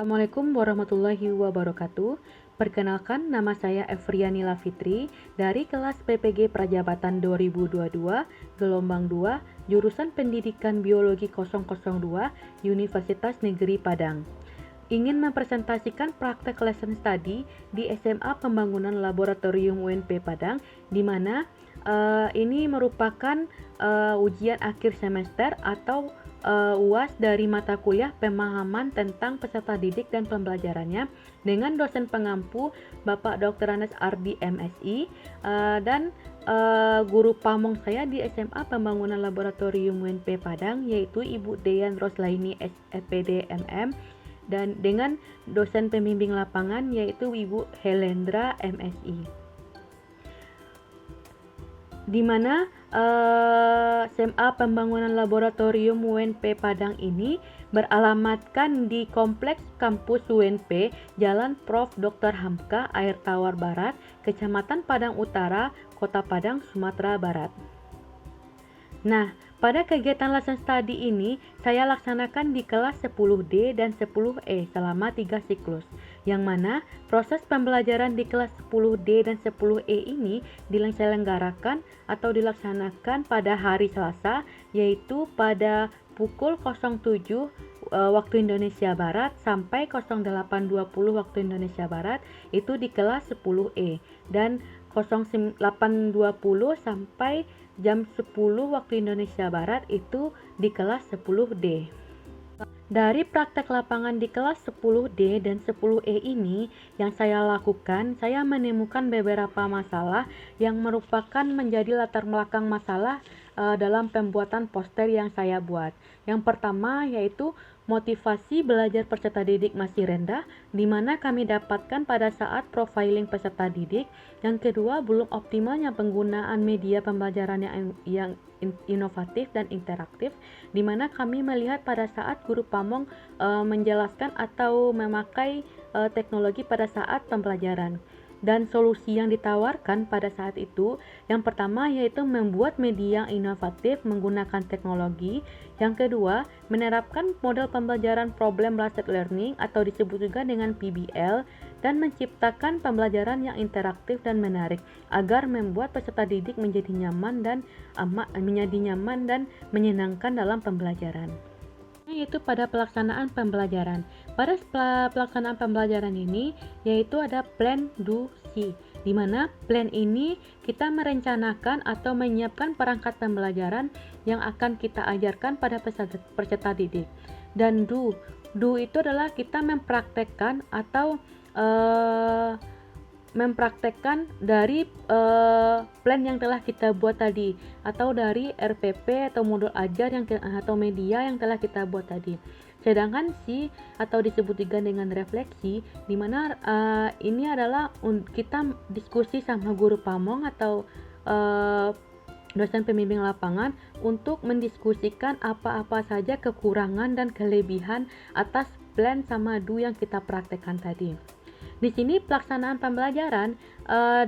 Assalamualaikum warahmatullahi wabarakatuh. Perkenalkan, nama saya Efrianila Fitri dari kelas PPG Prajabatan 2022, gelombang 2, jurusan Pendidikan Biologi 002, Universitas Negeri Padang. Ingin mempresentasikan praktek lesson study di SMA Pembangunan Laboratorium UNP Padang, di mana ini merupakan ujian akhir semester atau UAS dari mata kuliah pemahaman tentang peserta didik dan pembelajarannya dengan dosen pengampu Bapak Dr. Anas Ardi MSI dan guru pamong saya di SMA Pembangunan Laboratorium UNP Padang yaitu Ibu Deyan Roslaini SPD MM dan dengan dosen pembimbing lapangan yaitu Ibu Helendra MSI. Di mana SMA Pembangunan Laboratorium UNP Padang ini beralamatkan di Kompleks Kampus UNP, Jalan Prof. Dr. Hamka, Air Tawar Barat, Kecamatan Padang Utara, Kota Padang, Sumatera Barat. Nah, pada kegiatan lesson study ini, saya laksanakan di kelas 10D dan 10E selama 3 siklus, yang mana proses pembelajaran di kelas 10D dan 10E ini diselenggarakan atau dilaksanakan pada hari Selasa, yaitu pada pukul 07 waktu Indonesia Barat sampai 08.20 waktu Indonesia Barat, itu di kelas 10E, dan 08.20 sampai jam 10 waktu Indonesia Barat itu di kelas 10D. Dari praktek lapangan di kelas 10D dan 10E ini yang saya lakukan, saya menemukan beberapa masalah yang merupakan menjadi latar belakang masalah dalam pembuatan poster yang saya buat. Yang pertama yaitu motivasi belajar peserta didik masih rendah, di mana kami dapatkan pada saat profiling peserta didik. Yang kedua, belum optimalnya penggunaan media pembelajaran yang inovatif dan interaktif, di mana kami melihat pada saat guru pamong menjelaskan atau memakai teknologi pada saat pembelajaran. Dan solusi yang ditawarkan pada saat itu, yang pertama yaitu membuat media yang inovatif menggunakan teknologi. Yang kedua, menerapkan model pembelajaran problem based learning atau disebut juga dengan PBL, dan menciptakan pembelajaran yang interaktif dan menarik agar membuat peserta didik menjadi nyaman dan menyenangkan dalam pembelajaran. Yaitu pada pelaksanaan pembelajaran. Pada pelaksanaan pembelajaran ini yaitu ada plan, do, see, di mana plan ini kita merencanakan atau menyiapkan perangkat pembelajaran yang akan kita ajarkan pada peserta didik. Dan do itu adalah kita mempraktekkan atau mempraktekkan dari plan yang telah kita buat tadi, atau dari RPP atau modul ajar atau media yang telah kita buat tadi. Sedangkan C atau disebut juga dengan refleksi, di mana ini adalah kita diskusi sama guru pamong atau dosen pembimbing lapangan untuk mendiskusikan apa-apa saja kekurangan dan kelebihan atas plan sama do yang kita praktekkan tadi. Di sini pelaksanaan pembelajaran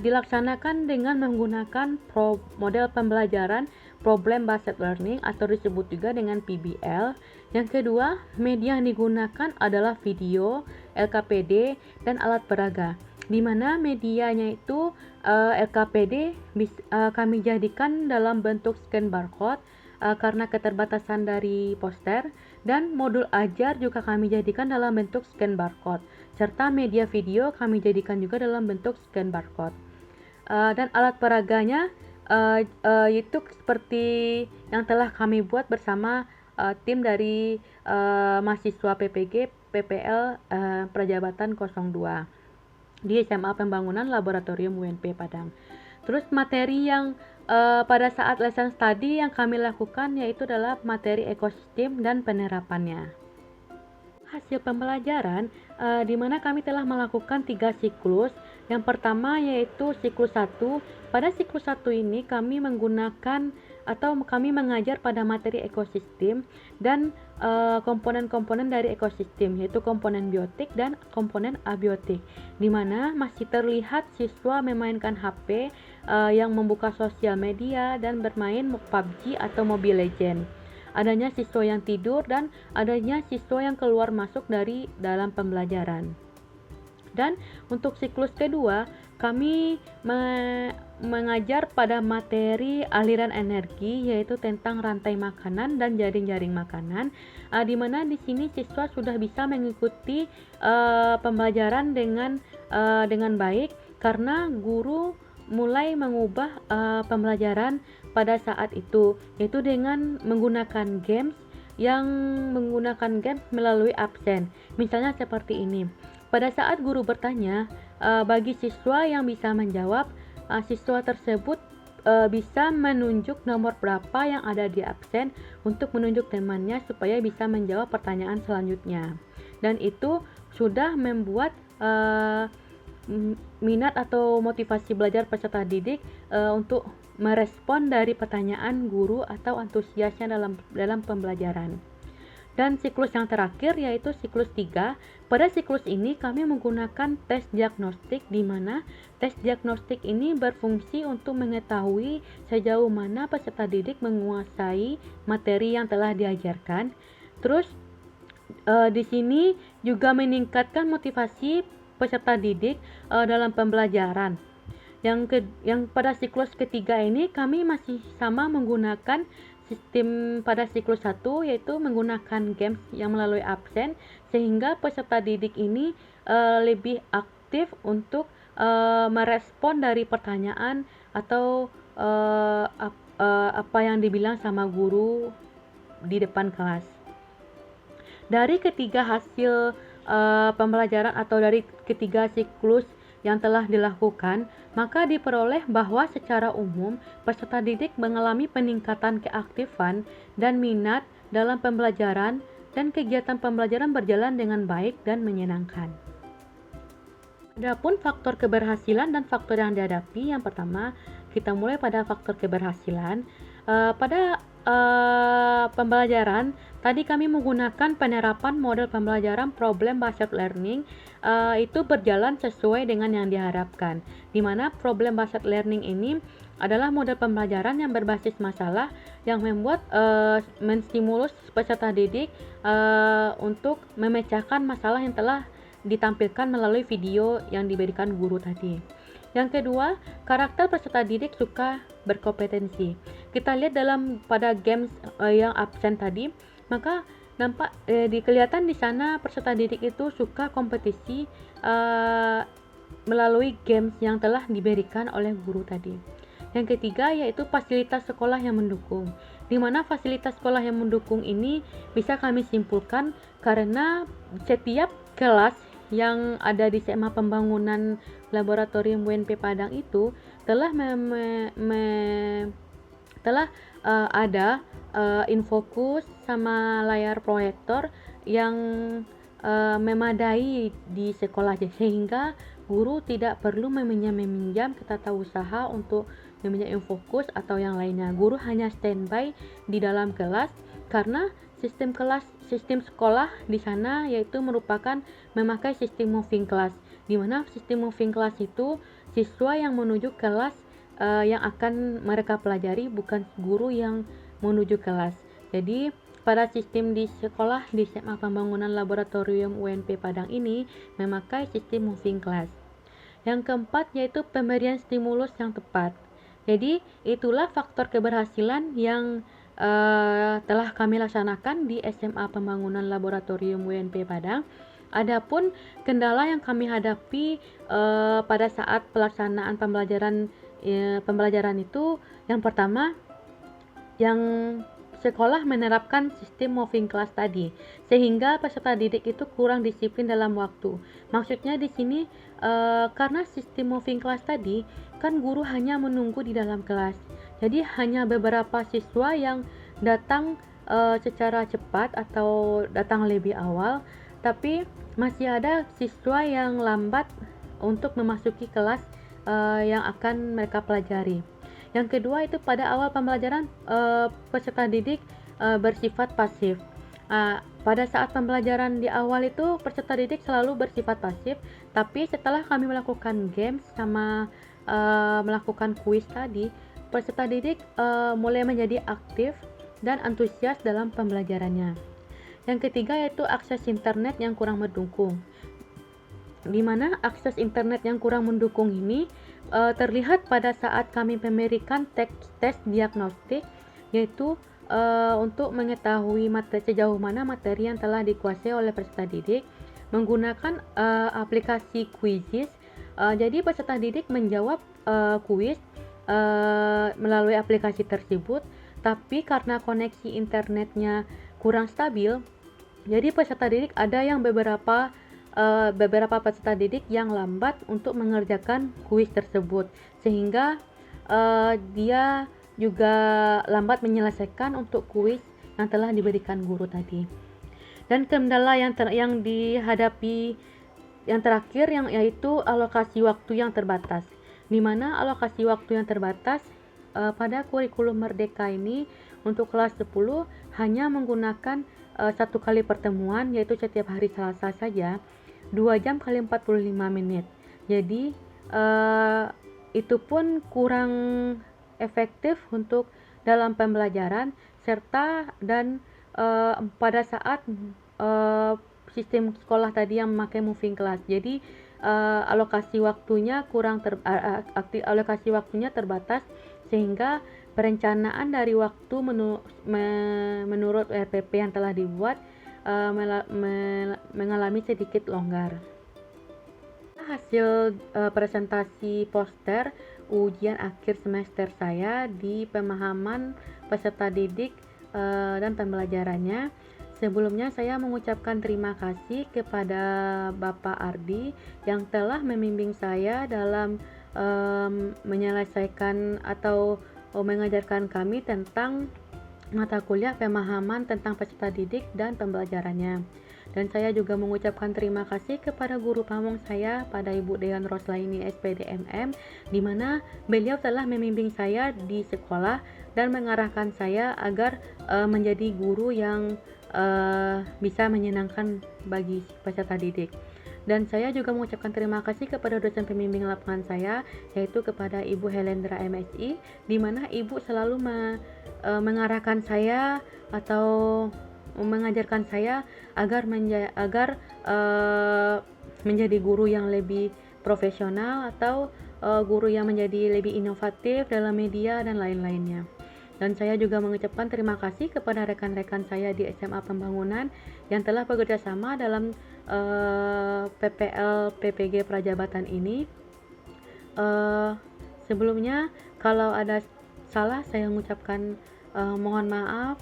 dilaksanakan dengan menggunakan model pembelajaran problem based learning atau disebut juga dengan PBL. Yang kedua, media yang digunakan adalah video, LKPD, dan alat peraga. Di mana medianya itu LKPD kami jadikan dalam bentuk scan barcode karena keterbatasan dari poster, dan modul ajar juga kami jadikan dalam bentuk scan barcode, serta media video kami jadikan juga dalam bentuk scan barcode. Dan alat peraganya itu seperti yang telah kami buat bersama tim dari mahasiswa PPG PPL Prajabatan 02 di SMA Pembangunan Laboratorium UNP Padang. Terus materi yang pada saat lesson study yang kami lakukan yaitu adalah materi ekosistem dan penerapannya. Hasil pembelajaran di mana kami telah melakukan 3 siklus. Yang pertama yaitu siklus 1. Pada siklus 1 ini kami menggunakan atau kami mengajar pada materi ekosistem dan komponen-komponen dari ekosistem, yaitu komponen biotik dan komponen abiotik, di mana masih terlihat siswa memainkan HP yang membuka sosial media dan bermain PUBG atau Mobile Legends. adanya siswa yang tidur, dan adanya siswa yang keluar masuk dari dalam pembelajaran. Dan untuk siklus kedua, kami mengajar pada materi aliran energi, yaitu tentang rantai makanan dan jaring-jaring makanan, di mana di sini siswa sudah bisa mengikuti pembelajaran dengan baik karena guru mulai mengubah pembelajaran pada saat itu, yaitu dengan menggunakan games melalui absen. Misalnya seperti ini. Pada saat guru bertanya, bagi siswa yang bisa menjawab, siswa tersebut bisa menunjuk nomor berapa yang ada di absen untuk menunjuk temannya supaya bisa menjawab pertanyaan selanjutnya. Dan itu sudah membuat minat atau motivasi belajar peserta didik untuk merespon dari pertanyaan guru atau antusiasnya dalam pembelajaran. Dan siklus yang terakhir yaitu siklus 3. Pada siklus ini kami menggunakan tes diagnostik, di mana tes diagnostik ini berfungsi untuk mengetahui sejauh mana peserta didik menguasai materi yang telah diajarkan. Terus di sini juga meningkatkan motivasi peserta didik dalam pembelajaran. Yang pada siklus ketiga ini kami masih sama menggunakan sistem pada siklus 1, yaitu menggunakan games yang melalui absen, sehingga peserta didik ini lebih aktif untuk merespon dari pertanyaan atau apa yang dibilang sama guru di depan kelas. Dari ketiga hasil pembelajaran atau dari ketiga siklus yang telah dilakukan, maka diperoleh bahwa secara umum peserta didik mengalami peningkatan keaktifan dan minat dalam pembelajaran, dan kegiatan pembelajaran berjalan dengan baik dan menyenangkan. Adapun faktor keberhasilan dan faktor yang dihadapi, yang pertama kita mulai pada faktor keberhasilan. Pada pembelajaran tadi kami menggunakan penerapan model pembelajaran problem based learning, itu berjalan sesuai dengan yang diharapkan, di mana problem based learning ini adalah model pembelajaran yang berbasis masalah yang membuat menstimulus peserta didik untuk memecahkan masalah yang telah ditampilkan melalui video yang diberikan guru tadi. Yang kedua, karakter peserta didik suka berkompetensi. Kita lihat pada games yang absen tadi, maka nampak kelihatan di sana peserta didik itu suka kompetisi melalui games yang telah diberikan oleh guru tadi. Yang ketiga yaitu fasilitas sekolah yang mendukung, di mana fasilitas sekolah yang mendukung ini bisa kami simpulkan karena setiap kelas yang ada di SMA Pembangunan Laboratorium UNP Padang itu telah ada infokus sama layar proyektor yang memadai di sekolah, sehingga guru tidak perlu meminjam ke tata usaha untuk meminjam infokus atau yang lainnya. Guru hanya standby di dalam kelas karena sistem sekolah di sana yaitu merupakan memakai sistem moving class, di mana sistem moving class itu siswa yang menuju kelas yang akan mereka pelajari, bukan guru yang menuju kelas. Jadi pada sistem di sekolah di SMA Pembangunan Laboratorium UNP Padang ini memakai sistem moving class. Yang keempat yaitu pemberian stimulus yang tepat. Jadi itulah faktor keberhasilan yang telah kami laksanakan di SMA Pembangunan Laboratorium UNP Padang. Adapun kendala yang kami hadapi pada saat pelaksanaan pembelajaran itu, yang pertama, yang sekolah menerapkan sistem moving class tadi, sehingga peserta didik itu kurang disiplin dalam waktu. Maksudnya di sini karena sistem moving class tadi, kan guru hanya menunggu di dalam kelas. Jadi hanya beberapa siswa yang datang secara cepat atau datang lebih awal, tapi masih ada siswa yang lambat untuk memasuki kelas yang akan mereka pelajari. Yang kedua itu pada awal pembelajaran peserta didik bersifat pasif. Pada saat pembelajaran di awal itu peserta didik selalu bersifat pasif, tapi setelah kami melakukan games sama melakukan kuis tadi, peserta didik mulai menjadi aktif dan antusias dalam pembelajarannya. Yang ketiga yaitu akses internet yang kurang mendukung, di mana akses internet yang kurang mendukung ini terlihat pada saat kami memberikan tes diagnostik, yaitu untuk mengetahui sejauh mana materi yang telah dikuasai oleh peserta didik menggunakan aplikasi Quizizz. Jadi peserta didik menjawab kuis melalui aplikasi tersebut, tapi karena koneksi internetnya kurang stabil, jadi peserta didik ada yang beberapa peserta didik yang lambat untuk mengerjakan kuis tersebut, sehingga dia juga lambat menyelesaikan untuk kuis yang telah diberikan guru tadi. Dan kendala yang dihadapi yang terakhir yaitu alokasi waktu yang terbatas, di mana alokasi waktu yang terbatas pada kurikulum Merdeka ini untuk kelas 10 hanya menggunakan satu kali pertemuan, yaitu setiap hari Selasa saja, 2 jam kali 45 menit. Jadi itu pun kurang efektif untuk dalam pembelajaran dan pada saat sistem sekolah tadi yang memakai moving class. Jadi alokasi waktunya alokasi waktunya terbatas, sehingga perencanaan dari waktu menurut RPP yang telah dibuat mengalami sedikit longgar. Hasil presentasi poster ujian akhir semester saya di pemahaman peserta didik dan pembelajarannya. Sebelumnya saya mengucapkan terima kasih kepada Bapak Ardi yang telah membimbing saya dalam menyelesaikan atau mengajarkan kami tentang mata kuliah pemahaman tentang peserta didik dan pembelajarannya. Dan saya juga mengucapkan terima kasih kepada guru pamong saya, pada Ibu Dean Roslaini SPDMM, di mana beliau telah membimbing saya di sekolah dan mengarahkan saya agar menjadi guru yang bisa menyenangkan bagi peserta didik. Dan saya juga mengucapkan terima kasih kepada dosen pembimbing lapangan saya, yaitu kepada Ibu Helendra MSI, di mana Ibu selalu mengarahkan saya atau mengajarkan saya agar menjadi guru yang lebih profesional atau guru yang menjadi lebih inovatif dalam media dan lain-lainnya. Dan saya juga mengucapkan terima kasih kepada rekan-rekan saya di SMA Pembangunan yang telah bekerja sama dalam PPL PPG Prajabatan ini. Sebelumnya kalau ada salah saya mengucapkan mohon maaf.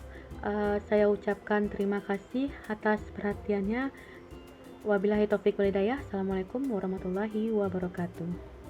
Saya ucapkan terima kasih atas perhatiannya. Wabillahi taufiq wal hidayah. Assalamualaikum warahmatullahi wabarakatuh.